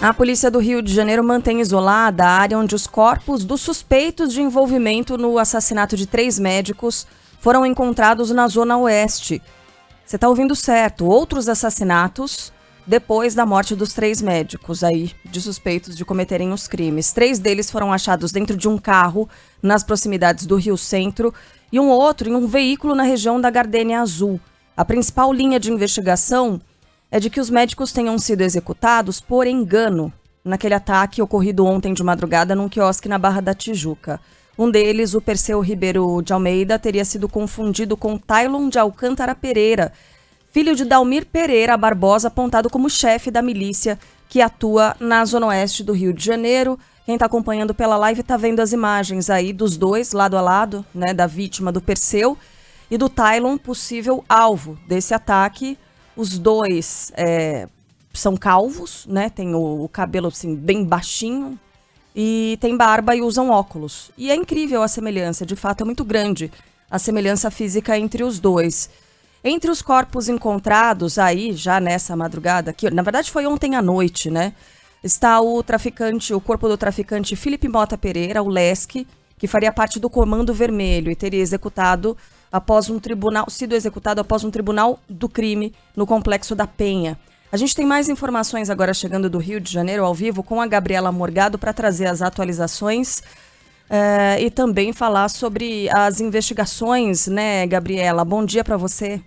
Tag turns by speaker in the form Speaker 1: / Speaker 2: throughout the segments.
Speaker 1: A polícia do Rio de Janeiro mantém isolada a área onde os corpos dos suspeitos de envolvimento no assassinato de 3 médicos foram encontrados na Zona Oeste. Você está ouvindo certo, outros assassinatos depois da morte dos 3 médicos aí, de suspeitos de cometerem os crimes. 3 deles foram achados dentro de um carro nas proximidades do Rio Centro e um outro em um veículo na região da Gardênia Azul. A principal linha de investigação é de que os médicos tenham sido executados por engano naquele ataque ocorrido ontem de madrugada num quiosque na Barra da Tijuca. Um deles, o Perseu Ribeiro de Almeida, teria sido confundido com Tailon de Alcântara Pereira, filho de Dalmir Pereira Barbosa, apontado como chefe da milícia que atua na Zona Oeste do Rio de Janeiro. Quem está acompanhando pela live está vendo as imagens aí dos dois, lado a lado, né, da vítima do Perseu e do Tailon, possível alvo desse ataque. Os dois são calvos, né? Tem o cabelo assim, bem baixinho e tem barba e usam óculos. E é incrível a semelhança, de fato é muito grande a semelhança física entre os dois. Entre os corpos encontrados aí, já nessa madrugada, que na verdade foi ontem à noite, né? Está o corpo do traficante Felipe Mota Pereira, o Lesque, que faria parte do Comando Vermelho e teria sido executado após um tribunal do crime no Complexo da Penha. A gente tem mais informações agora chegando do Rio de Janeiro ao vivo com a Gabriela Morgado para trazer as atualizações e também falar sobre as investigações, né, Gabriela? Bom dia para você.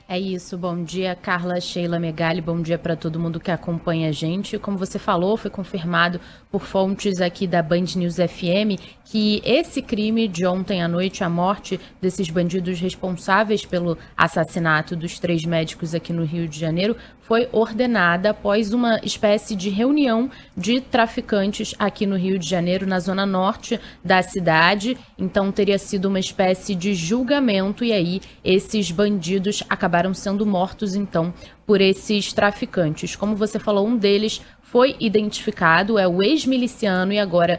Speaker 2: É isso, bom dia Carla, Sheila, Megali, bom dia para todo mundo que acompanha a gente. Como você falou, foi confirmado por fontes aqui da Band News FM que esse crime de ontem à noite, a morte desses bandidos responsáveis pelo assassinato dos 3 médicos aqui no Rio de Janeiro, foi ordenada após uma espécie de reunião de traficantes aqui no Rio de Janeiro, na zona norte da cidade. Então teria sido uma espécie de julgamento e aí esses bandidos acabaram sendo mortos então por esses traficantes. Como você falou, um deles foi identificado, é o ex-miliciano e agora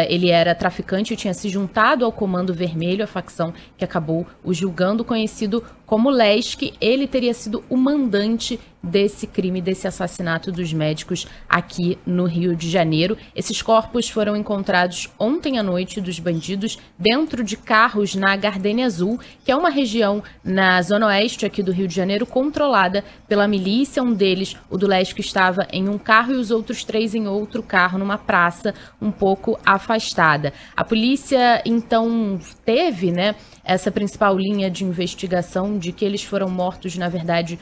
Speaker 2: ele era traficante e tinha se juntado ao Comando Vermelho, a facção que acabou o julgando, conhecido como Lesque. Ele teria sido o mandante desse crime, desse assassinato dos médicos aqui no Rio de Janeiro. Esses corpos foram encontrados ontem à noite dos bandidos dentro de carros na Gardênia Azul, que é uma região na zona oeste aqui do Rio de Janeiro controlada pela milícia. Um deles, o do Lesque, estava em um carro e os outros 3 em outro carro, numa praça um pouco afastada. A polícia, então, teve, né, essa principal linha de investigação de que eles foram mortos, na verdade,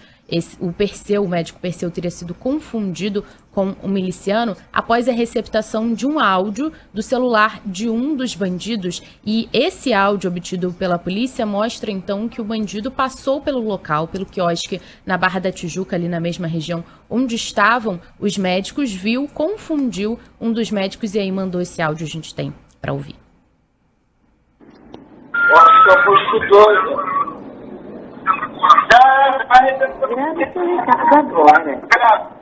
Speaker 2: o médico Perseu teria sido confundido com um miliciano após a receptação de um áudio do celular de um dos bandidos. E esse áudio obtido pela polícia mostra então que o bandido passou pelo local, pelo quiosque na Barra da Tijuca, ali na mesma região onde estavam os médicos, viu, confundiu um dos médicos e aí mandou esse áudio. A gente tem para ouvir.
Speaker 3: Acho que eu posto 2.
Speaker 4: Grave seu recado agora.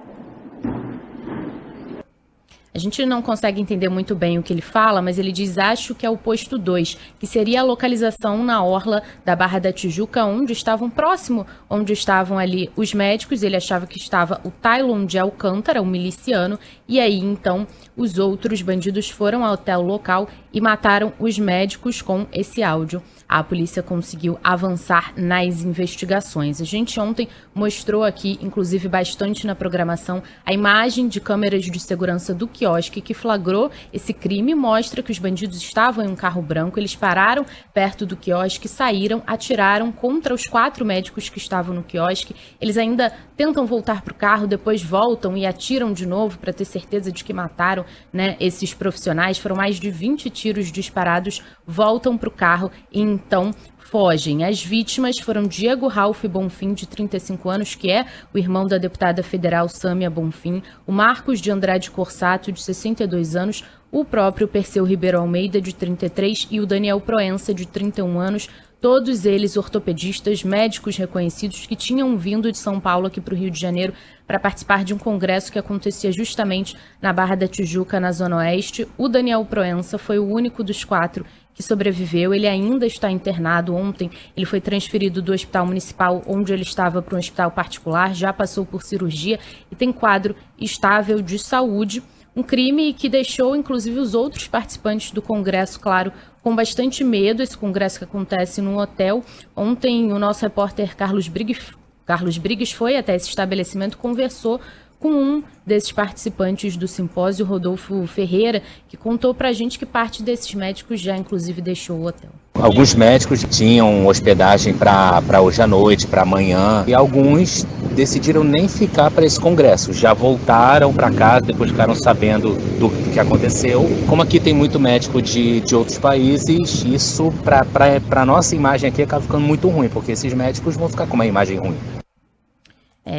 Speaker 2: A gente não consegue entender muito bem o que ele fala, mas ele diz, acho que é o posto 2, que seria a localização na orla da Barra da Tijuca, onde estavam ali os médicos. Ele achava que estava o Tailon de Alcântara, o miliciano, e aí então os outros bandidos foram até o local e mataram os médicos com esse áudio. A polícia conseguiu avançar nas investigações. A gente ontem mostrou aqui, inclusive bastante na programação, a imagem de câmeras de segurança do quiosque que flagrou esse crime. Mostra que os bandidos estavam em um carro branco, eles pararam perto do quiosque, saíram, atiraram contra os 4 médicos que estavam no quiosque. Eles ainda tentam voltar para o carro, depois voltam e atiram de novo para ter certeza de que mataram, né, esses profissionais. Foram mais de 20 tiros disparados, voltam para o carro e então fogem. As vítimas foram Diego Ralph Bonfim, de 35 anos, que é o irmão da deputada federal Sâmia Bonfim, o Marcos de Andrade Corsato, de 62 anos, o próprio Perseu Ribeiro Almeida, de 33, e o Daniel Proença, de 31 anos, todos eles ortopedistas, médicos reconhecidos que tinham vindo de São Paulo aqui para o Rio de Janeiro para participar de um congresso que acontecia justamente na Barra da Tijuca, na Zona Oeste. O Daniel Proença foi o único dos 4 que sobreviveu. Ele ainda está internado. Ontem ele foi transferido do hospital municipal onde ele estava para um hospital particular, já passou por cirurgia e tem quadro estável de saúde. Um crime que deixou, inclusive, os outros participantes do Congresso, claro, com bastante medo. Esse congresso que acontece num hotel. Ontem, o nosso repórter Carlos Briggs foi até esse estabelecimento, conversou com um desses participantes do simpósio, Rodolfo Ferreira, que contou pra gente que parte desses médicos já, inclusive, deixou o hotel.
Speaker 5: Alguns médicos tinham hospedagem para hoje à noite, para amanhã, e alguns decidiram nem ficar para esse congresso. Já voltaram para casa, depois ficaram sabendo do que aconteceu. Como aqui tem muito médico de outros países, isso para a nossa imagem aqui acaba ficando muito ruim, porque esses médicos vão ficar com uma imagem ruim.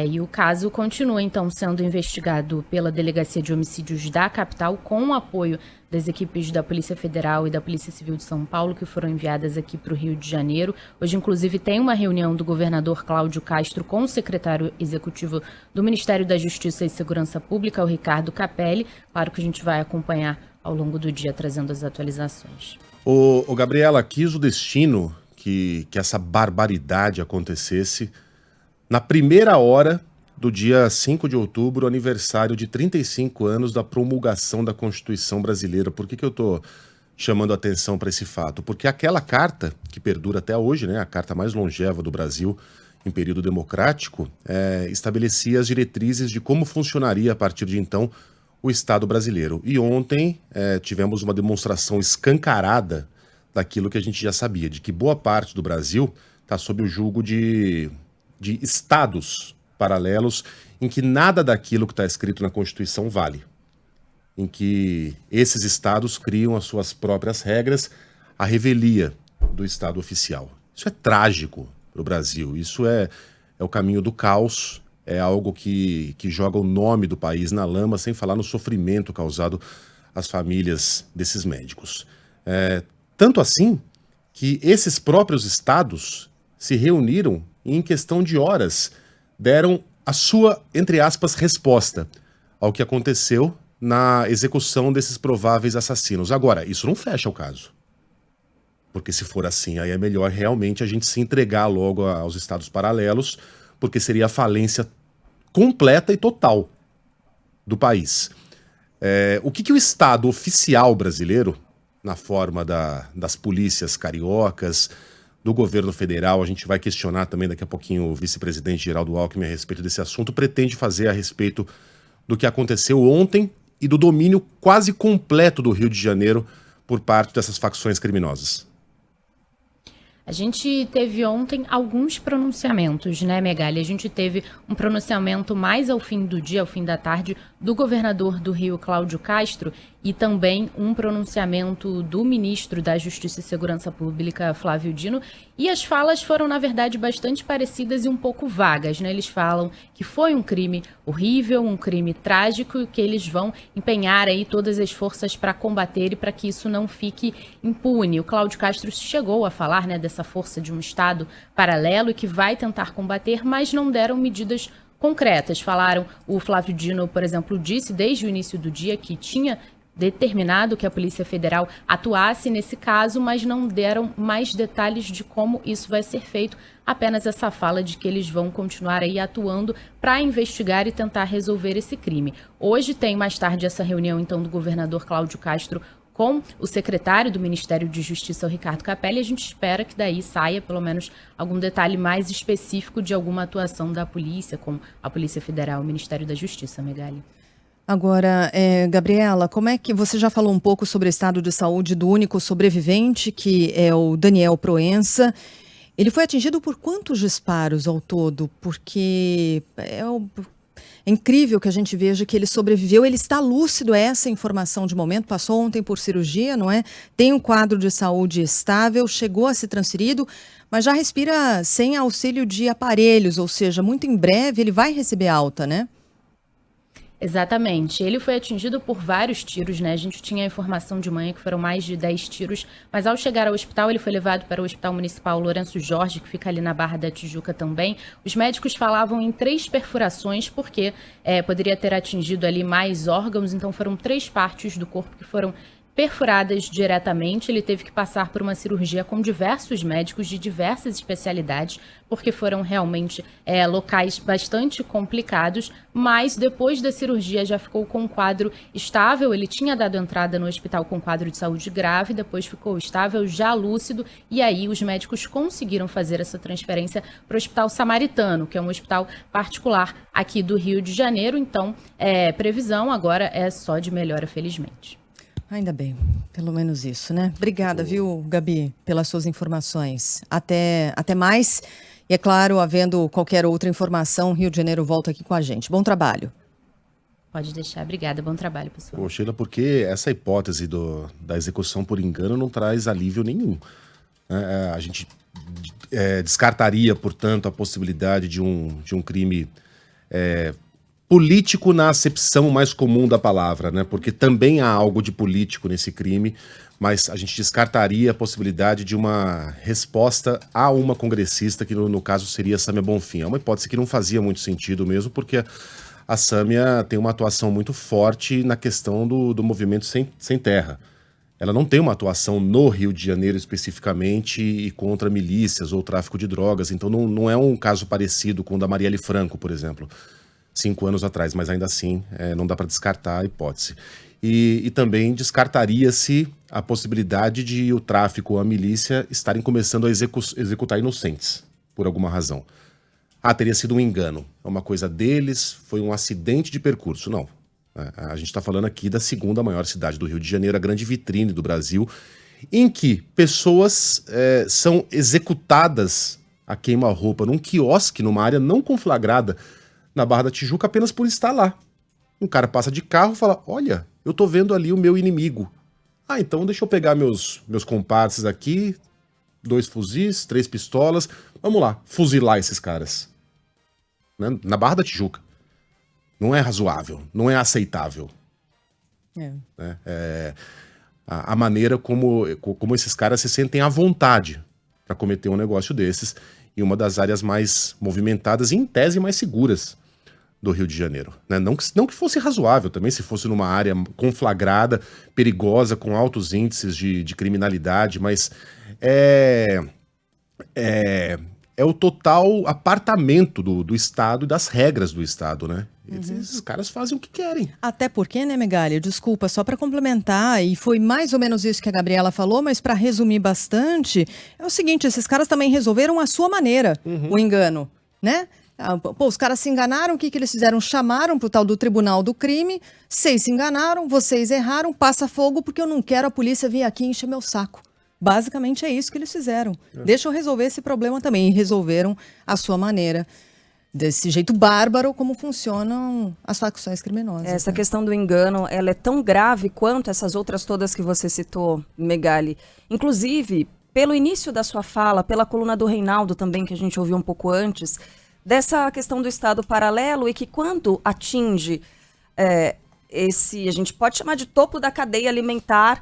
Speaker 2: E o caso continua, então, sendo investigado pela Delegacia de Homicídios da capital, com o apoio das equipes da Polícia Federal e da Polícia Civil de São Paulo, que foram enviadas aqui para o Rio de Janeiro. Hoje, inclusive, tem uma reunião do governador Cláudio Castro com o secretário executivo do Ministério da Justiça e Segurança Pública, o Ricardo Capelli. Claro que a gente vai acompanhar ao longo do dia, trazendo as atualizações.
Speaker 6: Ô Gabriela, quis o destino que essa barbaridade acontecesse na primeira hora do dia 5 de outubro, aniversário de 35 anos da promulgação da Constituição Brasileira. Por que eu estou chamando a atenção para esse fato? Porque aquela carta, que perdura até hoje, né, a carta mais longeva do Brasil em período democrático, estabelecia as diretrizes de como funcionaria a partir de então o Estado brasileiro. E ontem tivemos uma demonstração escancarada daquilo que a gente já sabia, de que boa parte do Brasil está sob o jugo de estados paralelos em que nada daquilo que está escrito na Constituição vale. Em que esses estados criam as suas próprias regras, a revelia do Estado oficial. Isso é trágico para o Brasil. Isso é o caminho do caos, é algo que joga o nome do país na lama, sem falar no sofrimento causado às famílias desses médicos. Tanto assim que esses próprios estados se reuniram e em questão de horas deram a sua, entre aspas, resposta ao que aconteceu na execução desses prováveis assassinos. Agora, isso não fecha o caso. Porque se for assim, aí é melhor realmente a gente se entregar logo aos estados paralelos, porque seria a falência completa e total do país. O que o Estado oficial brasileiro, na forma das polícias cariocas, do governo federal, a gente vai questionar também daqui a pouquinho o vice-presidente Geraldo Alckmin a respeito desse assunto, pretende fazer a respeito do que aconteceu ontem e do domínio quase completo do Rio de Janeiro por parte dessas facções criminosas.
Speaker 2: A gente teve ontem alguns pronunciamentos, né, Megali? A gente teve um pronunciamento mais ao fim do dia, ao fim da tarde, do governador do Rio, Cláudio Castro, e também um pronunciamento do ministro da Justiça e Segurança Pública, Flávio Dino. E as falas foram, na verdade, bastante parecidas e um pouco vagas, né? Eles falam que foi um crime horrível, um crime trágico, e que eles vão empenhar aí todas as forças para combater e para que isso não fique impune. O Cláudio Castro chegou a falar, né, dessa força de um Estado paralelo e que vai tentar combater, mas não deram medidas concretas. Falaram, o Flávio Dino, por exemplo, disse desde o início do dia que tinha determinado que a Polícia Federal atuasse nesse caso, mas não deram mais detalhes de como isso vai ser feito, apenas essa fala de que eles vão continuar aí atuando para investigar e tentar resolver esse crime. Hoje tem mais tarde essa reunião, então, do governador Cláudio Castro com o secretário do Ministério de Justiça, o Ricardo Capelli. A gente espera que daí saia pelo menos algum detalhe mais específico de alguma atuação da polícia, com a Polícia Federal, o Ministério da Justiça, Megali.
Speaker 1: Agora, Gabriela, como é que você já falou um pouco sobre o estado de saúde do único sobrevivente, que é o Daniel Proença? Ele foi atingido por quantos disparos ao todo? Porque é incrível que a gente veja que ele sobreviveu. Ele está lúcido, essa informação de momento, passou ontem por cirurgia, não é? Tem um quadro de saúde estável, chegou a ser transferido, mas já respira sem auxílio de aparelhos, ou seja, muito em breve ele vai receber alta, né?
Speaker 2: Exatamente. Ele foi atingido por vários tiros, né? A gente tinha a informação de manhã que foram mais de 10 tiros, mas ao chegar ao hospital, ele foi levado para o Hospital Municipal Lourenço Jorge, que fica ali na Barra da Tijuca também. Os médicos falavam em 3 perfurações, porque poderia ter atingido ali mais órgãos, então foram 3 partes do corpo que foram perfuradas diretamente. Ele teve que passar por uma cirurgia com diversos médicos de diversas especialidades, porque foram realmente locais bastante complicados, mas depois da cirurgia já ficou com um quadro estável. Ele tinha dado entrada no hospital com quadro de saúde grave, depois ficou estável, já lúcido, e aí os médicos conseguiram fazer essa transferência para o Hospital Samaritano, que é um hospital particular aqui do Rio de Janeiro. Então, previsão agora é só de melhora, felizmente.
Speaker 1: Ainda bem, pelo menos isso, né? Obrigada, viu, Gabi, pelas suas informações. Até mais. E é claro, havendo qualquer outra informação, Rio de Janeiro volta aqui com a gente. Bom trabalho.
Speaker 2: Pode deixar. Obrigada. Bom trabalho, pessoal.
Speaker 6: Pô, Sheila, porque essa hipótese da execução por engano não traz alívio nenhum. A gente descartaria, portanto, a possibilidade de um crime político na acepção mais comum da palavra, né? Porque também há algo de político nesse crime, mas a gente descartaria a possibilidade de uma resposta a uma congressista, que no caso seria a Sâmia Bonfim. É uma hipótese que não fazia muito sentido mesmo, porque a Sâmia tem uma atuação muito forte na questão do movimento sem terra. Ela não tem uma atuação no Rio de Janeiro especificamente e contra milícias ou tráfico de drogas, então não é um caso parecido com o da Marielle Franco, por exemplo, 5 anos atrás, mas ainda assim não dá para descartar a hipótese. E também descartaria-se a possibilidade de o tráfico ou a milícia estarem começando a executar inocentes, por alguma razão. Teria sido um engano, é uma coisa deles, foi um acidente de percurso. Não, a gente está falando aqui da segunda maior cidade do Rio de Janeiro, a grande vitrine do Brasil, em que pessoas são executadas a queima-roupa num quiosque, numa área não conflagrada, na Barra da Tijuca, apenas por estar lá. Um cara passa de carro e fala, olha, eu tô vendo ali o meu inimigo. Então deixa eu pegar meus comparsas aqui, 2 fuzis, 3 pistolas, vamos lá, fuzilar esses caras. Né? Na Barra da Tijuca. Não é razoável, não é aceitável. A maneira como esses caras se sentem à vontade para cometer um negócio desses em uma das áreas mais movimentadas e, em tese, mais seguras do Rio de Janeiro. Né? Não que fosse razoável também, se fosse numa área conflagrada, perigosa, com altos índices de criminalidade, mas é o total apartamento do Estado e das regras do Estado, né? Esses caras fazem o que querem.
Speaker 1: Até porque, né, Megali? Desculpa, só para complementar, e foi mais ou menos isso que a Gabriela falou, mas para resumir bastante, é o seguinte, esses caras também resolveram à sua maneira o engano, né? Pô, os caras se enganaram, o que eles fizeram? Chamaram pro tal do Tribunal do Crime, vocês se enganaram, vocês erraram, passa fogo porque eu não quero a polícia vir aqui encher meu saco. Basicamente é isso que eles fizeram. Deixa eu resolver esse problema também. E resolveram à sua maneira. Desse jeito bárbaro como funcionam as facções criminosas.
Speaker 7: Essa questão do engano, ela é tão grave quanto essas outras todas que você citou, Megali. Inclusive, pelo início da sua fala, pela coluna do Reinaldo também, que a gente ouviu um pouco antes, dessa questão do Estado paralelo e que quando atinge a gente pode chamar de topo da cadeia alimentar,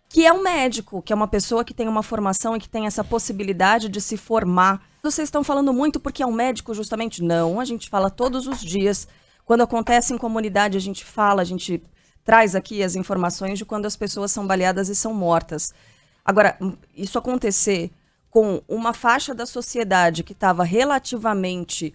Speaker 7: que é um médico, que é uma pessoa que tem uma formação e que tem essa possibilidade de se formar. Vocês estão falando muito porque é um médico justamente? Não, a gente fala todos os dias. Quando acontece em comunidade, a gente traz aqui as informações de quando as pessoas são baleadas e são mortas. Agora, isso acontecer com uma faixa da sociedade que estava relativamente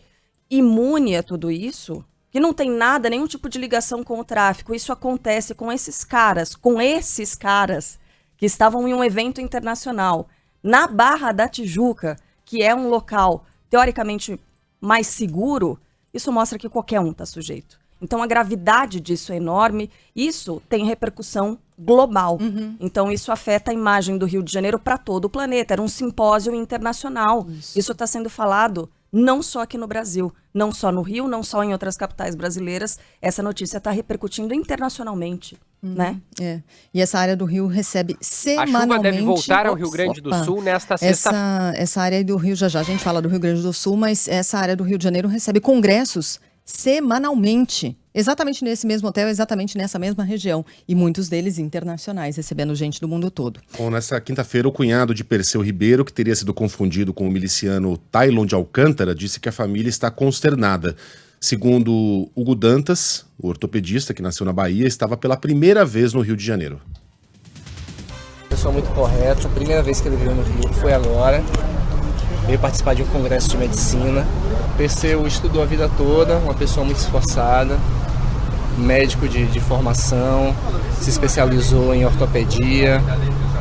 Speaker 7: imune a tudo isso, que não tem nada, nenhum tipo de ligação com o tráfico, isso acontece com esses caras que estavam em um evento internacional, na Barra da Tijuca, que é um local teoricamente mais seguro, isso mostra que qualquer um está sujeito. Então a gravidade disso é enorme, isso tem repercussão global. Então isso afeta a imagem do Rio de Janeiro para todo o planeta. Era um simpósio internacional. Isso está sendo falado não só aqui no Brasil, não só no Rio, não só em outras capitais brasileiras. Essa notícia está repercutindo internacionalmente. Né?
Speaker 1: E essa área do Rio recebe semanalmente...
Speaker 8: A chuva deve voltar ao Rio Grande do Sul nesta sexta-feira.
Speaker 1: Essa área do Rio, já a gente fala do Rio Grande do Sul, mas essa área do Rio de Janeiro recebe congressos semanalmente, exatamente nesse mesmo hotel, exatamente nessa mesma região, e muitos deles internacionais, recebendo gente do mundo todo.
Speaker 6: Bom, nessa quinta-feira, o cunhado de Perseu Ribeiro, que teria sido confundido com o miliciano Tailon de Alcântara, disse que a família está consternada. Segundo Hugo Dantas, o ortopedista que nasceu na Bahia, estava pela primeira vez no Rio de Janeiro.
Speaker 9: pessoa muito correta. A primeira vez que ele veio no Rio foi agora. Veio participar de um congresso de medicina. Perseu estudou a vida toda, uma pessoa muito esforçada, médico de formação, se especializou em ortopedia,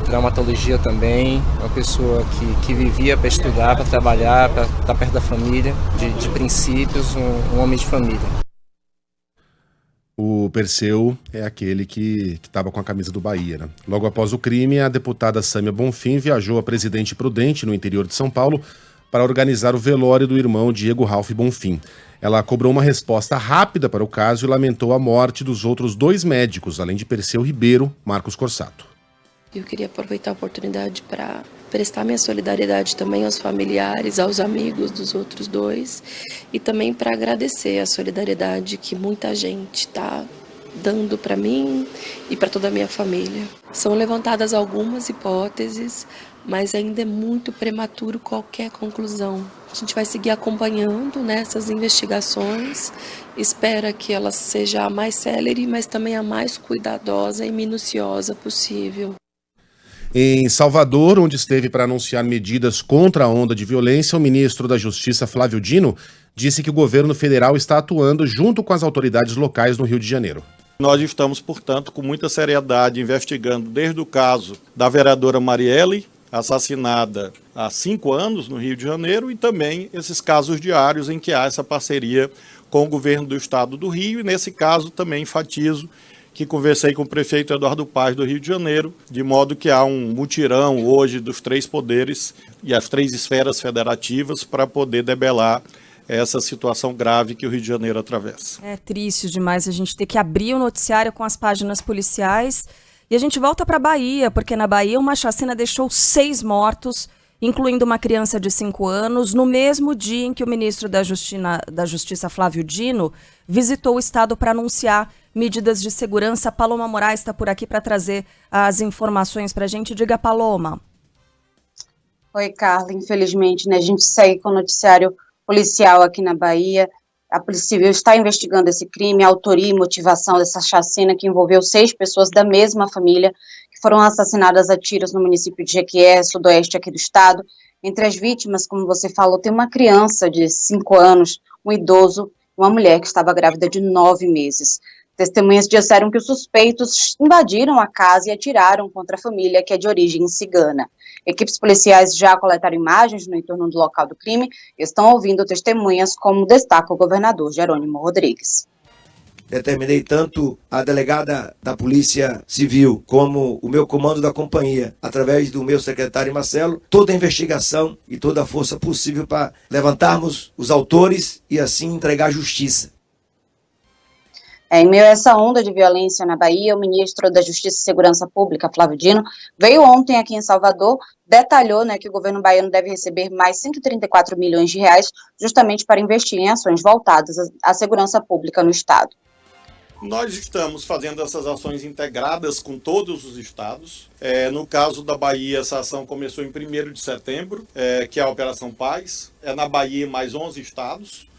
Speaker 9: traumatologia também, uma pessoa que vivia para estudar, para trabalhar, para estar perto da família, de princípios, um homem de família.
Speaker 6: O Perseu é aquele que estava com a camisa do Bahia, né? Logo após o crime, a deputada Sâmia Bonfim viajou a Presidente Prudente, no interior de São Paulo, para organizar o velório do irmão Diego Ralph Bonfim. Ela cobrou uma resposta rápida para o caso e lamentou a morte dos outros 2 médicos, além de Perseu Ribeiro, Marcos Corsato.
Speaker 10: Eu queria aproveitar a oportunidade para prestar minha solidariedade também aos familiares, aos amigos dos outros 2 e também para agradecer a solidariedade que muita gente está dando para mim e para toda a minha família. São levantadas algumas hipóteses, mas ainda é muito prematuro qualquer conclusão. A gente vai seguir acompanhando, né, essas investigações, espera que ela seja a mais célere, mas também a mais cuidadosa e minuciosa possível.
Speaker 6: Em Salvador, onde esteve para anunciar medidas contra a onda de violência, o ministro da Justiça, Flávio Dino, disse que o governo federal está atuando junto com as autoridades locais no Rio de Janeiro.
Speaker 11: Nós estamos, portanto, com muita seriedade investigando desde o caso da vereadora Marielle, assassinada há 5 anos no Rio de Janeiro, e também esses casos diários em que há essa parceria com o governo do estado do Rio, e nesse caso também enfatizo que conversei com o prefeito Eduardo Paz do Rio de Janeiro, de modo que há um mutirão hoje dos 3 poderes e as 3 esferas federativas para poder debelar essa situação grave que o Rio de Janeiro atravessa.
Speaker 1: É triste demais a gente ter que abrir o noticiário com as páginas policiais e a gente volta para a Bahia, porque na Bahia uma chacina deixou 6 mortos, incluindo uma criança de 5 anos, no mesmo dia em que o ministro da Justiça, Flávio Dino, visitou o estado para anunciar medidas de segurança. Paloma Moraes está por aqui para trazer as informações para a gente. Diga, Paloma.
Speaker 12: Oi, Carla. Infelizmente, né, a gente segue com o noticiário policial aqui na Bahia. A Polícia Civil está investigando esse crime, a autoria e motivação dessa chacina que envolveu 6 pessoas da mesma família que foram assassinadas a tiros no município de Jequié, sudoeste aqui do estado. Entre as vítimas, como você falou, tem uma criança de 5 anos, um idoso, uma mulher que estava grávida de 9 meses. Testemunhas disseram que os suspeitos invadiram a casa e atiraram contra a família, que é de origem cigana. Equipes policiais já coletaram imagens no entorno do local do crime e estão ouvindo testemunhas, como destaca o governador Jerônimo Rodrigues.
Speaker 13: Determinei tanto a delegada da Polícia Civil como o meu comando da companhia, através do meu secretário Marcelo, toda a investigação e toda a força possível para levantarmos os autores e assim entregar justiça.
Speaker 12: Em meio a essa onda de violência na Bahia, o ministro da Justiça e Segurança Pública, Flávio Dino, veio ontem aqui em Salvador, detalhou, né, que o governo baiano deve receber mais 134 milhões de reais justamente para investir em ações voltadas à segurança pública no estado.
Speaker 11: Nós estamos fazendo essas ações integradas com todos os estados. No caso da Bahia, essa ação começou em 1º de setembro, que é a Operação Paz. É na Bahia mais 11 estados.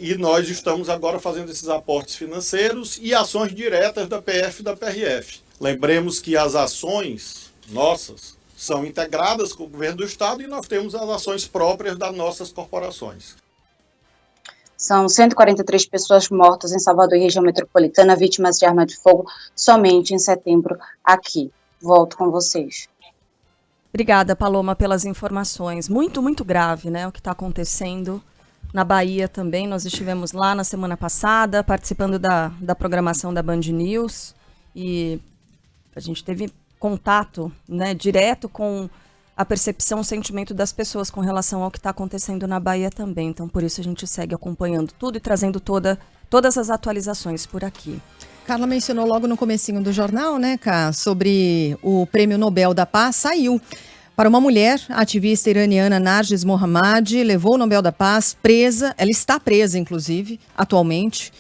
Speaker 11: E nós estamos agora fazendo esses aportes financeiros e ações diretas da PF e da PRF. Lembremos que as ações nossas são integradas com o governo do estado e nós temos as ações próprias das nossas corporações.
Speaker 12: São 143 pessoas mortas em Salvador e região metropolitana, vítimas de arma de fogo, somente em setembro aqui. Volto com vocês.
Speaker 1: Obrigada, Paloma, pelas informações. Muito, muito grave, né, o que está acontecendo na Bahia também. Nós estivemos lá na semana passada, participando da programação da Band News, e a gente teve contato, né, direto com a percepção, o sentimento das pessoas com relação ao que está acontecendo na Bahia também. Então, por isso a gente segue acompanhando tudo e trazendo todas as atualizações por aqui.
Speaker 7: Carla mencionou logo no comecinho do jornal, né, Cá, sobre o Prêmio Nobel da Paz. Saiu para uma mulher, a ativista iraniana Narges Mohammadi, levou o Nobel da Paz, presa, ela está presa, inclusive, atualmente,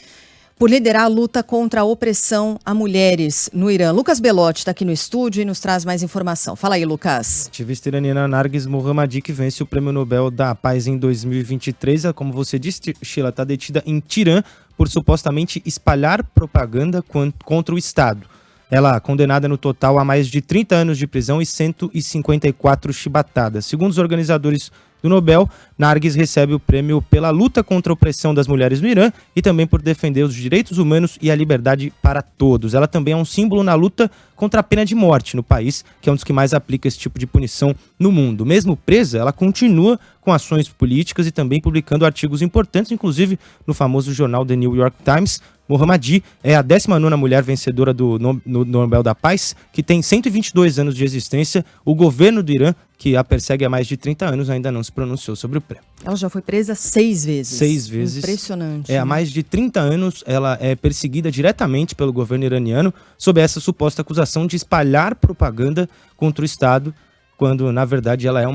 Speaker 7: por liderar a luta contra a opressão a mulheres no Irã. Lucas Belotti está aqui no estúdio e nos traz mais informação. Fala aí, Lucas.
Speaker 14: A ativista iraniana Narges Mohammadi, que vence o Prêmio Nobel da Paz em 2023, como você disse, Sheila, está detida em Tirã por supostamente espalhar propaganda contra o Estado. ela condenada no total a mais de 30 anos de prisão e 154 chibatadas. Segundo os organizadores do Nobel, Narguis recebe o prêmio pela luta contra a opressão das mulheres no Irã e também por defender os direitos humanos e a liberdade para todos. Ela também é um símbolo na luta contra a pena de morte no país, que é um dos que mais aplica esse tipo de punição no mundo. Mesmo presa, ela continua com ações políticas e também publicando artigos importantes, inclusive no famoso jornal The New York Times. Mohammadi é a 19ª mulher vencedora do Nobel da Paz, que tem 122 anos de existência. O governo do Irã, que a persegue há mais de 30 anos, ainda não se pronunciou sobre o prêmio.
Speaker 7: Ela já foi presa 6 vezes.
Speaker 14: 6 vezes.
Speaker 7: Impressionante.
Speaker 14: Há mais de 30 anos, ela é perseguida diretamente pelo governo iraniano sob essa suposta acusação de espalhar propaganda contra o Estado, quando, na verdade, ela é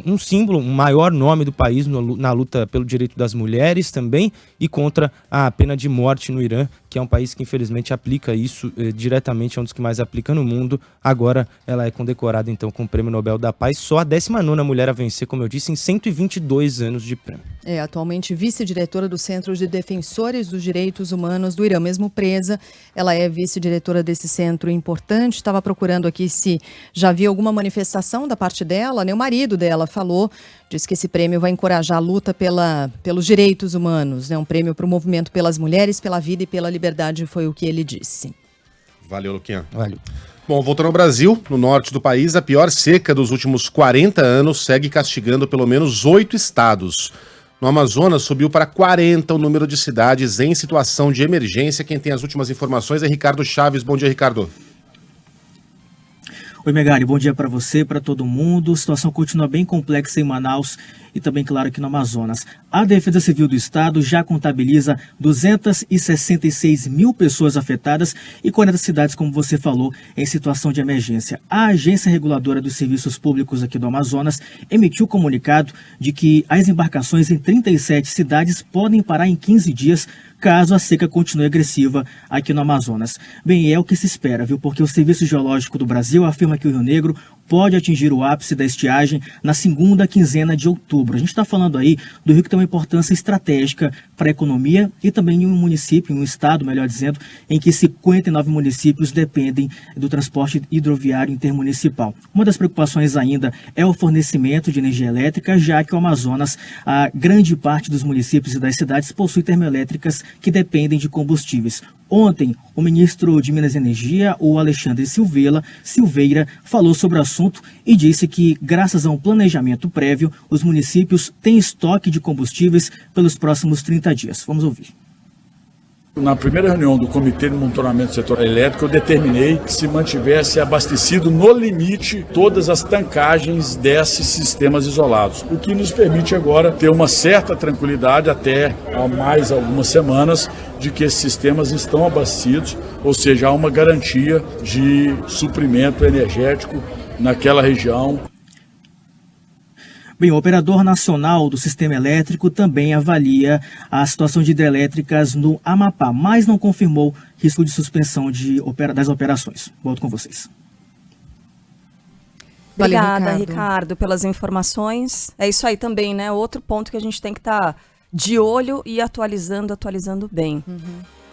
Speaker 14: um símbolo, um maior nome do país na luta pelo direito das mulheres também e contra a pena de morte no Irã, que é um país que, infelizmente, aplica isso diretamente, é um dos que mais aplica no mundo. Agora, ela é condecorada, então, com o Prêmio Nobel da Paz, só a 19ª mulher a vencer, como eu disse, em 122 anos de prêmio.
Speaker 7: É atualmente vice-diretora do Centro de Defensores dos Direitos Humanos do Irã, mesmo presa. Ela é vice-diretora desse centro importante. Estava procurando aqui se já havia alguma manifestação da parte dela, né? O marido dela falou, disse que esse prêmio vai encorajar a luta pelos direitos humanos, né? Um prêmio para o movimento pelas mulheres, pela vida e pela liberdade, foi o que ele disse.
Speaker 6: Valeu, Luquinha.
Speaker 14: Valeu.
Speaker 6: Bom, voltando ao Brasil, no norte do país, a pior seca dos últimos 40 anos segue castigando pelo menos 8 estados. No Amazonas, subiu para 40 o número de cidades em situação de emergência. Quem tem as últimas informações é Ricardo Chaves. Bom dia, Ricardo.
Speaker 15: Oi, Megali, bom dia para você, para todo mundo. A situação continua bem complexa em Manaus e também, claro, aqui no Amazonas. A Defesa Civil do Estado já contabiliza 266 mil pessoas afetadas e 40 cidades, como você falou, em situação de emergência. A Agência Reguladora dos Serviços Públicos aqui do Amazonas emitiu comunicado de que as embarcações em 37 cidades podem parar em 15 dias caso a seca continue agressiva aqui no Amazonas. Bem, é o que se espera, viu? Porque o Serviço Geológico do Brasil afirma que o Rio Negro pode atingir o ápice da estiagem na segunda quinzena de outubro. A gente está falando aí do rio que tem uma importância estratégica para a economia e também em um município, em um estado, melhor dizendo, em que 59 municípios dependem do transporte hidroviário intermunicipal. Uma das preocupações ainda é o fornecimento de energia elétrica, já que o Amazonas, a grande parte dos municípios e das cidades possui termoelétricas que dependem de combustíveis. Ontem, o ministro de Minas e Energia, o Alexandre Silveira, falou sobre o assunto e disse que, graças a um planejamento prévio, os municípios têm estoque de combustíveis pelos próximos 30 dias. Vamos ouvir.
Speaker 16: Na primeira reunião do Comitê de Monitoramento do Setor Elétrico, eu determinei que se mantivesse abastecido no limite todas as tancagens desses sistemas isolados, o que nos permite agora ter uma certa tranquilidade até há mais algumas semanas de que esses sistemas estão abastecidos, ou seja, há uma garantia de suprimento energético naquela região.
Speaker 15: Bem, o Operador Nacional do Sistema Elétrico também avalia a situação de hidrelétricas no Amapá, mas não confirmou risco de suspensão das operações. Volto com vocês.
Speaker 1: Obrigada, Ricardo, pelas informações. É isso aí também, né? Outro ponto que a gente tem que estar de olho e atualizando bem.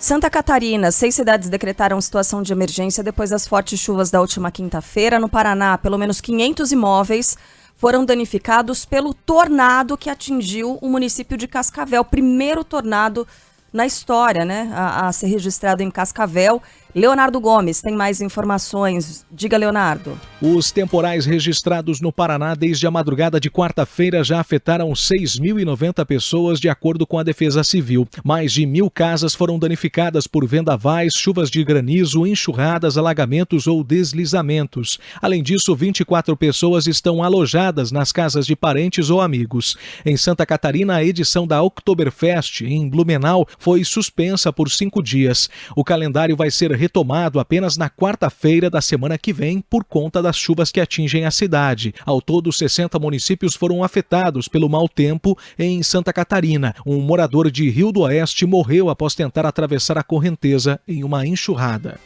Speaker 1: Santa Catarina, 6 cidades decretaram situação de emergência depois das fortes chuvas da última quinta-feira. No Paraná, pelo menos 500 imóveis foram danificados pelo tornado que atingiu o município de Cascavel. Primeiro tornado na história, né, a ser registrado em Cascavel. Leonardo Gomes tem mais informações. Diga, Leonardo.
Speaker 17: Os temporais registrados no Paraná desde a madrugada de quarta-feira já afetaram 6.090 pessoas, de acordo com a Defesa Civil. Mais de 1.000 casas foram danificadas por vendavais, chuvas de granizo, enxurradas, alagamentos ou deslizamentos. Além disso, 24 pessoas estão alojadas nas casas de parentes ou amigos. Em Santa Catarina, a edição da Oktoberfest, em Blumenau, foi suspensa por 5 dias. O calendário vai ser retomado apenas na quarta-feira da semana que vem por conta das chuvas que atingem a cidade. Ao todo, 60 municípios foram afetados pelo mau tempo em Santa Catarina. Um morador de Rio do Oeste morreu após tentar atravessar a correnteza em uma enxurrada.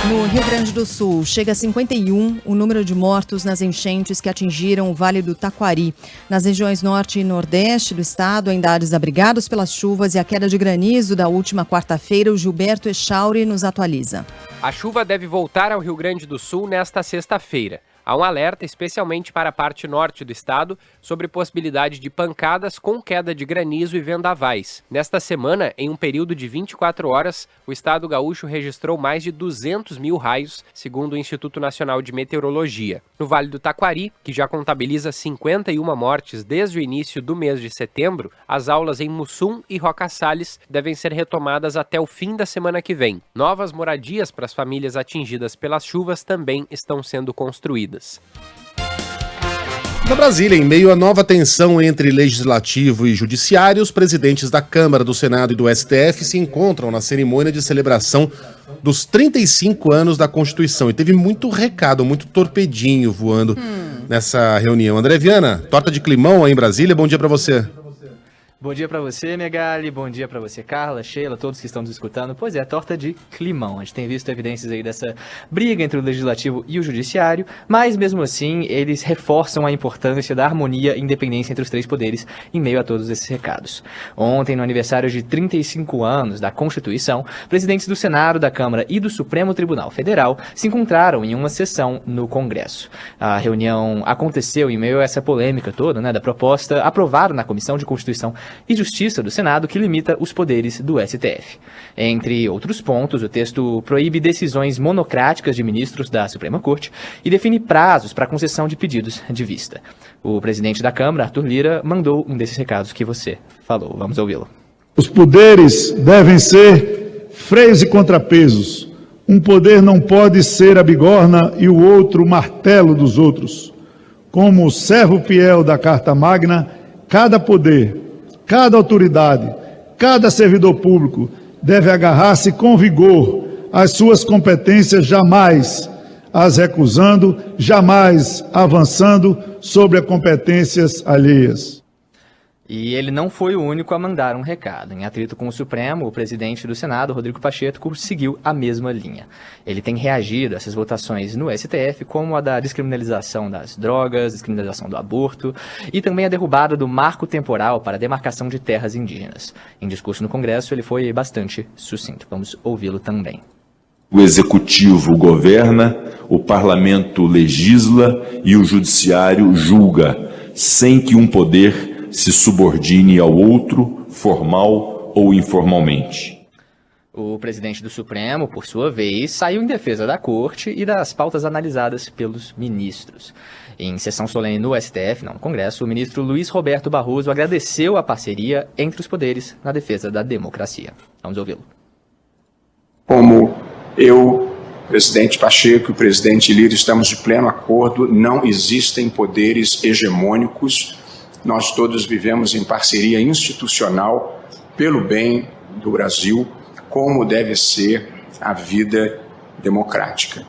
Speaker 7: No Rio Grande do Sul, chega a 51 o número de mortos nas enchentes que atingiram o Vale do Taquari. Nas regiões norte e nordeste do estado, ainda há desabrigados pelas chuvas e a queda de granizo da última quarta-feira, o Gilberto Echauri nos atualiza.
Speaker 8: A chuva deve voltar ao Rio Grande do Sul nesta sexta-feira. Há um alerta especialmente para a parte norte do estado sobre possibilidade de pancadas com queda de granizo e vendavais. Nesta semana, em um período de 24 horas, o estado gaúcho registrou mais de 200 mil raios, segundo o Instituto Nacional de Meteorologia. No Vale do Taquari, que já contabiliza 51 mortes desde o início do mês de setembro, as aulas em Mussum e Roca Salles devem ser retomadas até o fim da semana que vem. Novas moradias para as famílias atingidas pelas chuvas também estão sendo construídas.
Speaker 6: Na Brasília, em meio à nova tensão entre legislativo e judiciário, os presidentes da Câmara, do Senado e do STF se encontram na cerimônia de celebração dos 35 anos da Constituição. E teve muito recado, muito torpedinho voando nessa reunião. André Viana, torta de climão aí em Brasília, bom dia pra você.
Speaker 18: Bom dia pra você, Megali, bom dia pra você, Carla, Sheila, todos que estão nos escutando. Pois é, torta de climão. A gente tem visto evidências aí dessa briga entre o Legislativo e o Judiciário, mas mesmo assim eles reforçam a importância da harmonia e independência entre os três poderes em meio a todos esses recados. Ontem, no aniversário de 35 anos da Constituição, presidentes do Senado, da Câmara e do Supremo Tribunal Federal se encontraram em uma sessão no Congresso. A reunião aconteceu em meio a essa polêmica toda, da proposta aprovada na Comissão de Constituição e Justiça do Senado, que limita os poderes do STF. Entre outros pontos, o texto proíbe decisões monocráticas de ministros da Suprema Corte e define prazos para concessão de pedidos de vista. O presidente da Câmara, Arthur Lira, mandou um desses recados que você falou. Vamos ouvi-lo.
Speaker 19: Os poderes devem ser freios e contrapesos. Um poder não pode ser a bigorna e o outro o martelo dos outros. Como servo fiel da Carta Magna, cada poder, cada autoridade, cada servidor público deve agarrar-se com vigor às suas competências, jamais as recusando, jamais avançando sobre as competências alheias.
Speaker 18: E ele não foi o único a mandar um recado. Em atrito com o Supremo, o presidente do Senado, Rodrigo Pacheco, seguiu a mesma linha. Ele tem reagido a essas votações no STF, como a da descriminalização das drogas, descriminalização do aborto e também a derrubada do marco temporal para a demarcação de terras indígenas. Em discurso no Congresso, ele foi bastante sucinto. Vamos ouvi-lo também.
Speaker 20: O Executivo governa, o Parlamento legisla e o Judiciário julga, sem que um poder se subordine ao outro, formal ou informalmente.
Speaker 18: O presidente do Supremo, por sua vez, saiu em defesa da Corte e das pautas analisadas pelos ministros. Em sessão solene no STF, no Congresso, o ministro Luiz Roberto Barroso agradeceu a parceria entre os poderes na defesa da democracia. Vamos ouvi-lo.
Speaker 21: Como eu, presidente Pacheco e o presidente Lira, estamos de pleno acordo, não existem poderes hegemônicos. Nós todos vivemos em parceria institucional pelo bem do Brasil, como deve ser a vida democrática.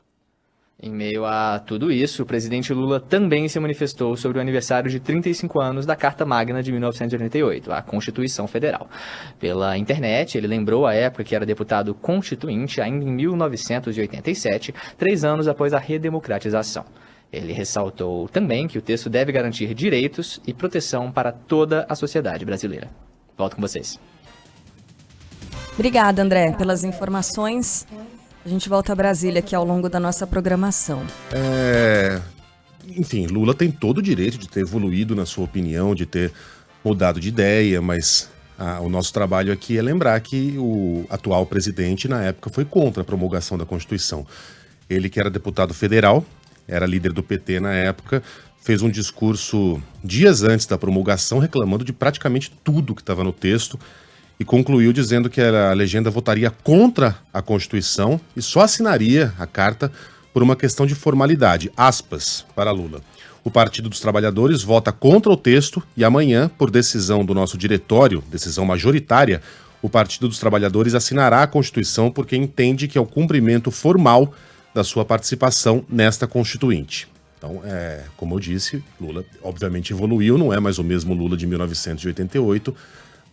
Speaker 18: Em meio a tudo isso, o presidente Lula também se manifestou sobre o aniversário de 35 anos da Carta Magna de 1988, a Constituição Federal. Pela internet, ele lembrou a época que era deputado constituinte, ainda em 1987, 3 anos após a redemocratização. Ele ressaltou também que o texto deve garantir direitos e proteção para toda a sociedade brasileira. Volto com vocês.
Speaker 1: Obrigada, André, pelas informações. A gente volta a Brasília aqui ao longo da nossa programação.
Speaker 6: Enfim, Lula tem todo o direito de ter evoluído na sua opinião, de ter mudado de ideia, mas o nosso trabalho aqui é lembrar que o atual presidente, na época, foi contra a promulgação da Constituição. Ele, que era deputado federal, era líder do PT na época, fez um discurso dias antes da promulgação reclamando de praticamente tudo que estava no texto e concluiu dizendo que a legenda votaria contra a Constituição e só assinaria a carta por uma questão de formalidade, aspas, para Lula. O Partido dos Trabalhadores vota contra o texto e amanhã, por decisão do nosso diretório, decisão majoritária, o Partido dos Trabalhadores assinará a Constituição porque entende que é o cumprimento formal da sua participação nesta Constituinte. Então, como eu disse, Lula obviamente evoluiu, não é mais o mesmo Lula de 1988,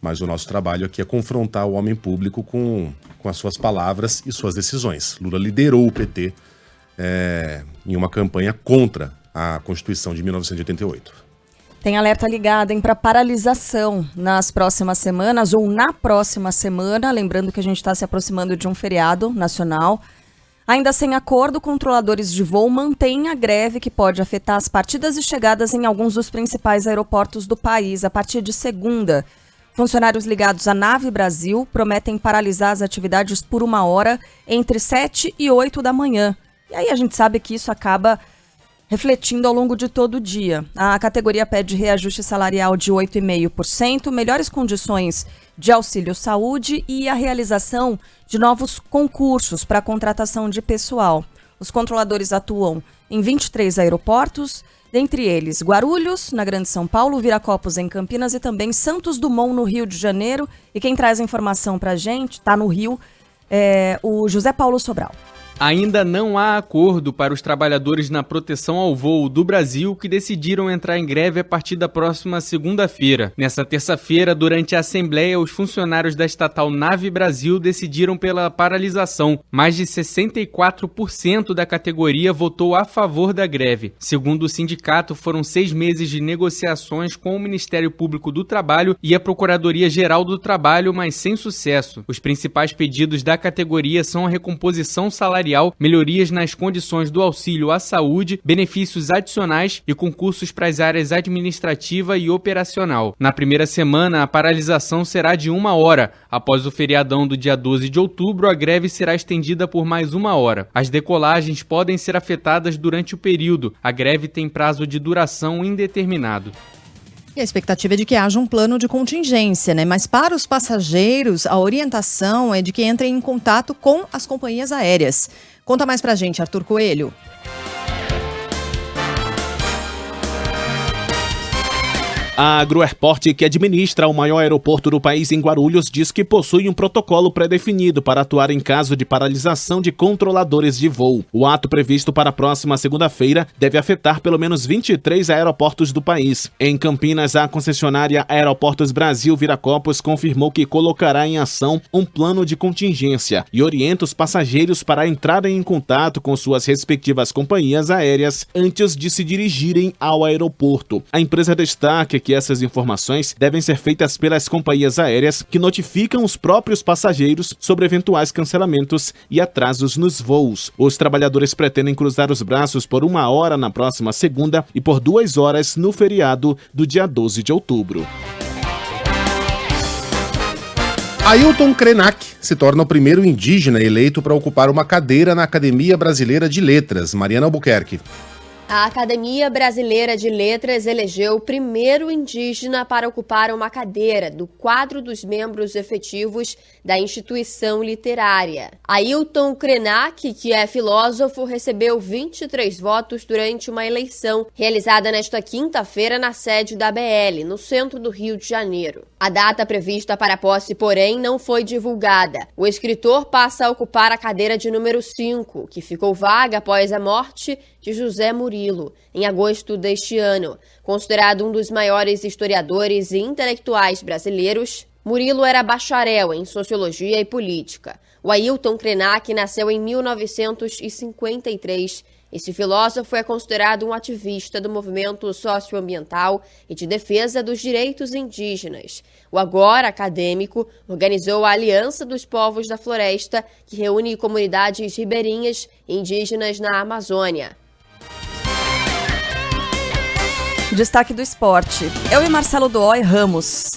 Speaker 6: Mas o nosso trabalho aqui é confrontar o homem público com as suas palavras e suas decisões. Lula liderou o PT em uma campanha contra a Constituição de 1988.
Speaker 1: Tem alerta ligado para paralisação nas próximas semanas ou na próxima semana. Lembrando que a gente está se aproximando de um feriado nacional. Ainda sem acordo, controladores de voo mantêm a greve que pode afetar as partidas e chegadas em alguns dos principais aeroportos do país a partir de segunda. Funcionários ligados à Nave Brasil prometem paralisar as atividades por 1 hora entre 7 e 8 da manhã. E aí a gente sabe que isso acaba refletindo ao longo de todo o dia. A categoria pede reajuste salarial de 8,5%, melhores condições de auxílio saúde e a realização de novos concursos para a contratação de pessoal. Os controladores atuam em 23 aeroportos, dentre eles Guarulhos, na Grande São Paulo, Viracopos, em Campinas e também Santos Dumont, no Rio de Janeiro. E quem traz a informação para a gente, está no Rio, é o José Paulo Sobral.
Speaker 3: Ainda não há acordo para os trabalhadores na proteção ao voo do Brasil que decidiram entrar em greve a partir da próxima segunda-feira. Nessa terça-feira, durante a Assembleia, os funcionários da estatal Nave Brasil decidiram pela paralisação. Mais de 64% da categoria votou a favor da greve. Segundo o sindicato, foram 6 meses de negociações com o Ministério Público do Trabalho e a Procuradoria-Geral do Trabalho, mas sem sucesso. Os principais pedidos da categoria são a recomposição salarial, melhorias nas condições do auxílio à saúde, benefícios adicionais e concursos para as áreas administrativa e operacional. Na primeira semana, a paralisação será de 1 hora. Após o feriadão do dia 12 de outubro, a greve será estendida por mais 1 hora. As decolagens podem ser afetadas durante o período. A greve tem prazo de duração indeterminado.
Speaker 22: E a expectativa é de que haja um plano de contingência, né? Mas para os passageiros, a orientação é de que entrem em contato com as companhias aéreas. Conta mais pra gente, Arthur Coelho.
Speaker 23: A Agroairport, que administra o maior aeroporto do país em Guarulhos, diz que possui um protocolo pré-definido para atuar em caso de paralisação de controladores de voo. O ato previsto para a próxima segunda-feira deve afetar pelo menos 23 aeroportos do país. Em Campinas, a concessionária Aeroportos Brasil Viracopos confirmou que colocará em ação um plano de contingência e orienta os passageiros para entrarem em contato com suas respectivas companhias aéreas antes de se dirigirem ao aeroporto. A empresa destaca que essas informações devem ser feitas pelas companhias aéreas que notificam os próprios passageiros sobre eventuais cancelamentos e atrasos nos voos. Os trabalhadores pretendem cruzar os braços por 1 hora na próxima segunda e por 2 horas no feriado do dia 12 de outubro.
Speaker 6: Ailton Krenak se torna o primeiro indígena eleito para ocupar uma cadeira na Academia Brasileira de Letras. Mariana Albuquerque.
Speaker 24: A Academia Brasileira de Letras elegeu o primeiro indígena para ocupar uma cadeira do quadro dos membros efetivos da instituição literária. Ailton Krenak, que é filósofo, recebeu 23 votos durante uma eleição realizada nesta quinta-feira na sede da ABL, no centro do Rio de Janeiro. A data prevista para a posse, porém, não foi divulgada. O escritor passa a ocupar a cadeira de número 5, que ficou vaga após a morte de José Murilo, em agosto deste ano. Considerado um dos maiores historiadores e intelectuais brasileiros, Murilo era bacharel em Sociologia e Política. O Ailton Krenak nasceu em 1953. Esse filósofo é considerado um ativista do movimento socioambiental e de defesa dos direitos indígenas. O agora acadêmico organizou a Aliança dos Povos da Floresta, que reúne comunidades ribeirinhas e indígenas na Amazônia.
Speaker 1: Destaque do esporte. Eu e Marcelo Doó erramos,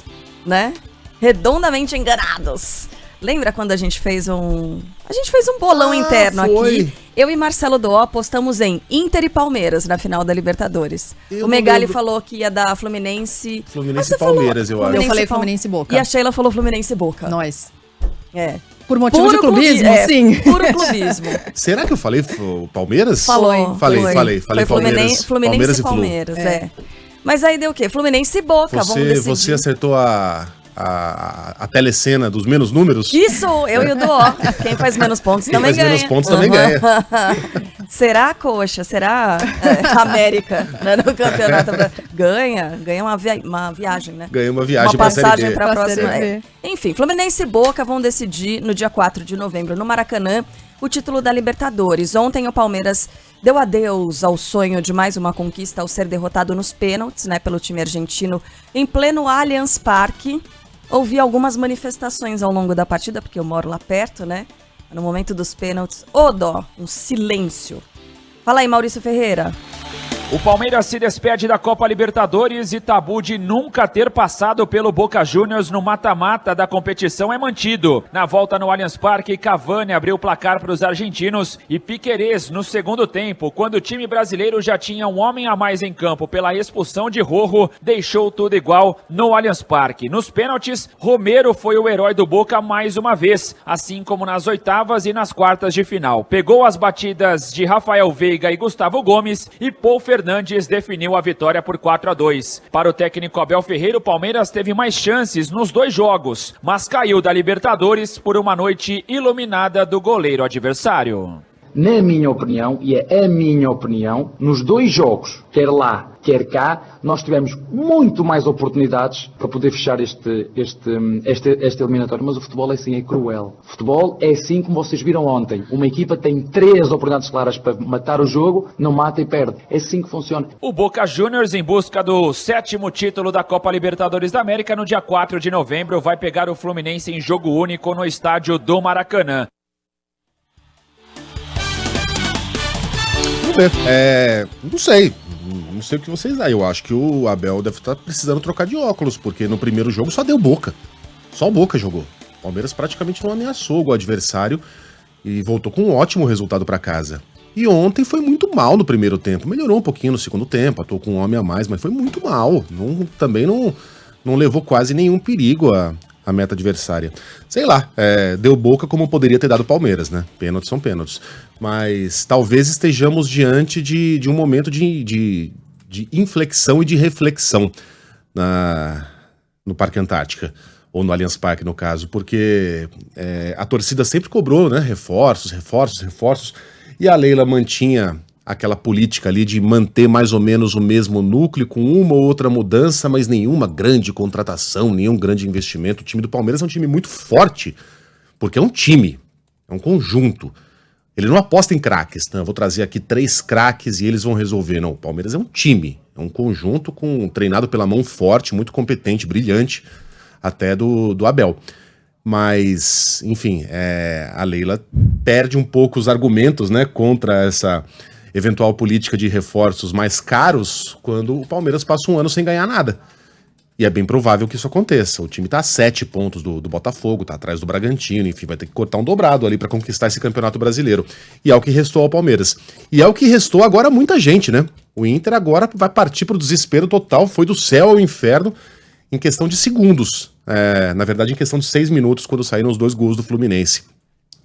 Speaker 1: né? Redondamente enganados. Lembra quando a gente fez um bolão interno aqui? Eu e Marcelo Doó apostamos em Inter e Palmeiras na final da Libertadores. O Megali falou que ia dar Fluminense...
Speaker 6: Fluminense e Palmeiras, eu acho.
Speaker 22: Eu falei Fluminense e Boca.
Speaker 1: E a Sheila falou Fluminense e Boca.
Speaker 22: Nós.
Speaker 1: É.
Speaker 22: Por motivo de clubismo, sim.
Speaker 1: Puro clubismo.
Speaker 6: Será que eu falei o Palmeiras?
Speaker 1: Falei
Speaker 6: Palmeiras.
Speaker 1: Fluminense e Palmeiras, é. Mas aí deu o quê? Fluminense e Boca, vamos decidir.
Speaker 6: Você acertou a a telecena dos menos números?
Speaker 1: Isso, eu e o Duó. Quem faz menos pontos também ganha.
Speaker 6: Quem faz menos pontos também ganha.
Speaker 1: Será, Coxa? Será América, né, no campeonato? Ganha uma viagem, né?
Speaker 6: Ganha uma viagem
Speaker 1: para a Série B. Uma passagem para a
Speaker 22: próxima.
Speaker 1: Enfim, Fluminense e Boca vão decidir no dia 4 de novembro no Maracanã o título da Libertadores. Ontem o Palmeiras deu adeus ao sonho de mais uma conquista ao ser derrotado nos pênaltis, né, pelo time argentino em pleno Allianz Parque. Ouvi algumas manifestações ao longo da partida, porque eu moro lá perto, né? No momento dos pênaltis, dó, um silêncio. Fala aí, Maurício Ferreira.
Speaker 2: O Palmeiras se despede da Copa Libertadores e tabu de nunca ter passado pelo Boca Juniors no mata-mata da competição é mantido. Na volta no Allianz Parque, Cavani abriu o placar para os argentinos e Piquerez no segundo tempo, quando o time brasileiro já tinha um homem a mais em campo pela expulsão de Rojo, deixou tudo igual no Allianz Parque. Nos pênaltis, Romero foi o herói do Boca mais uma vez, assim como nas oitavas e nas quartas de final. Pegou as batidas de Rafael Veiga e Gustavo Gomes e Paul Fernandes definiu a vitória por 4-2. Para o técnico Abel Ferreira, o Palmeiras teve mais chances nos 2 jogos, mas caiu da Libertadores por uma noite iluminada do goleiro adversário.
Speaker 4: Na minha opinião, e é a minha opinião, nos 2 jogos, quer lá, quer cá, nós tivemos muito mais oportunidades para poder fechar este eliminatório, mas o futebol é assim, é cruel. O futebol é assim como vocês viram ontem. Uma equipa tem 3 oportunidades claras para matar o jogo, não mata e perde. É assim que funciona.
Speaker 2: O Boca Juniors, em busca do 7º título da Copa Libertadores da América, no dia 4 de novembro, vai pegar o Fluminense em jogo único no estádio do Maracanã.
Speaker 6: Vamos ver. Não sei o que vocês aí. Eu acho que o Abel deve estar precisando trocar de óculos, porque no primeiro jogo só deu Boca. Só o Boca jogou. O Palmeiras praticamente não ameaçou o adversário e voltou com um ótimo resultado para casa. E ontem foi muito mal no primeiro tempo. Melhorou um pouquinho no segundo tempo, atuou com um homem a mais, mas foi muito mal. Também não levou quase nenhum perigo a meta adversária. Sei lá, deu Boca como poderia ter dado Palmeiras, né? Pênaltis são pênaltis. Mas talvez estejamos diante de um momento de inflexão e de reflexão no Parque Antártica, ou no Allianz Parque, no caso, porque a torcida sempre cobrou, né? Reforços, e a Leila mantinha aquela política ali de manter mais ou menos o mesmo núcleo, com uma ou outra mudança, mas nenhuma grande contratação, nenhum grande investimento. O time do Palmeiras é um time muito forte, porque é um time, é um conjunto. Ele não aposta em craques, né? Eu vou trazer aqui 3 craques e eles vão resolver. Não, o Palmeiras é um time, é um conjunto treinado pela mão forte, muito competente, brilhante, até do Abel. Mas, enfim, a Leila perde um pouco os argumentos, né, contra essa eventual política de reforços mais caros quando o Palmeiras passa um ano sem ganhar nada. E é bem provável que isso aconteça. O time tá a 7 pontos do Botafogo, tá atrás do Bragantino, enfim, vai ter que cortar um dobrado ali para conquistar esse Campeonato Brasileiro. E é o que restou ao Palmeiras. E é o que restou agora a muita gente, né? O Inter agora vai partir pro desespero total, foi do céu ao inferno em questão de segundos. Na verdade, em questão de 6 minutos, quando saíram os 2 gols do Fluminense.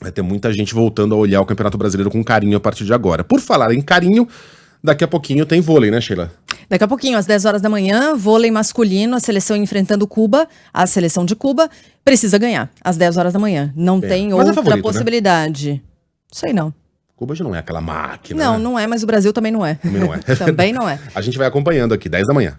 Speaker 6: Vai ter muita gente voltando a olhar o Campeonato Brasileiro com carinho a partir de agora. Por falar em carinho, daqui a pouquinho tem vôlei, né, Sheila?
Speaker 22: Daqui a pouquinho, às 10 horas da manhã, vôlei masculino, a seleção enfrentando Cuba. A seleção de Cuba precisa ganhar às 10 horas da manhã. Não tem outra favorito, possibilidade. Né? Sei não.
Speaker 6: Cuba já não é aquela máquina.
Speaker 22: Não é, mas o Brasil também não é.
Speaker 6: Também não é.
Speaker 22: Também não é.
Speaker 6: A gente vai acompanhando aqui, 10 da manhã.